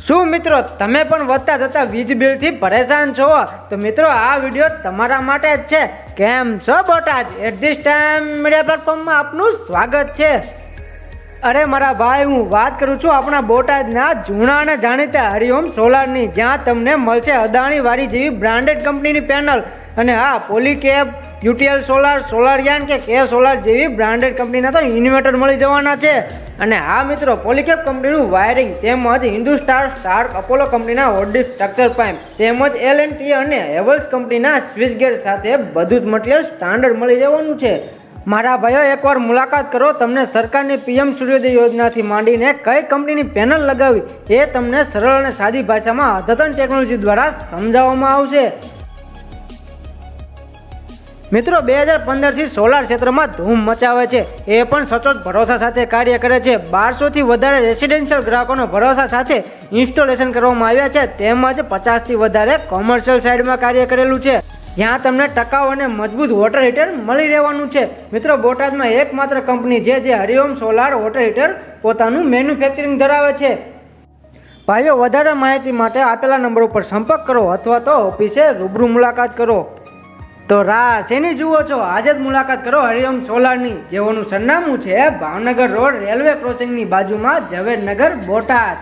શું મિત્રો તમે પણ વધતા જતા વીજ બિલથી પરેશાન છો? તો મિત્રો આ વિડીયો તમારા માટે જ છે. કેમ છો Botad? At this time media પ્લેટફોર્મમાં આપનું સ્વાગત છે. અરે મારા ભાઈ, હું વાત કરું છું આપણા બોટાદના જૂના અને જાણીતા હરિઓમ સોલારની, જ્યાં તમને મળશે અદાણી વાળી જેવી બ્રાન્ડેડ કંપનીની પેનલ. અને હા, પોલીકેબ, યુટીએલ સોલાર, સોલારિયાન કે કે સોલાર જેવી બ્રાન્ડેડ કંપનીના તો ઇન્વર્ટર મળી જવાના છે. અને હા મિત્રો, પોલીકેબ કંપનીનું વાયરિંગ તેમજ હિન્દુસ્ટાર, સ્ટાર્ક, અપોલો કંપનીના ઓડી સ્ટ્રક્ચર પાઇપ તેમજ L&T અને હેવલ્સ કંપનીના સ્વિચ ગેટ સાથે બધું જ મટીરિયલ સ્ટાન્ડર્ડ મળી રહેવાનું છે. મારા ભાઈઓ, એકવાર મુલાકાત કરો. તમને સરકારની PM સૂર્યોદય યોજનાથી માંડીને કઈ કંપનીની પેનલ લગાવી એ તમને સરળ અને સાદી ભાષામાં અદ્યતન ટેકનોલોજી દ્વારા સમજાવવામાં આવશે. મિત્રો 2015થી સોલાર ક્ષેત્રમાં ધૂમ મચાવે છે. એ પણ સચોટ ભરોસા સાથે કાર્ય કરે છે. 1200થી વધારે રેસિડેન્શિયલ ગ્રાહકોનો ભરોસા સાથે ઇન્સ્ટોલેશન કરવામાં આવ્યા છે. તેમજ 50થી વધારે કોમર્શિયલ સાઇડમાં કાર્ય કરેલું છે, જ્યાં તમને ટકાઉ અને મજબૂત વોટર હીટર મળી રહેવાનું છે. મિત્રો બોટાદમાં એકમાત્ર કંપની છે જે હરિઓમ સોલાર વોટર હીટર પોતાનું મેન્યુફેક્ચરિંગ ધરાવે છે. ભાઈઓ, વધારે માહિતી માટે આપેલા નંબર ઉપર સંપર્ક કરો અથવા તો ઓફિસે રૂબરૂ મુલાકાત કરો. તો રાહ શેની જુઓ છો? આજે જ મુલાકાત કરો હરિઓમ સોલારની, જેઓનું સરનામું છે ભાવનગર રોડ, રેલવે ક્રોસિંગની બાજુમાં, ઝવેરનગર, બોટાદ.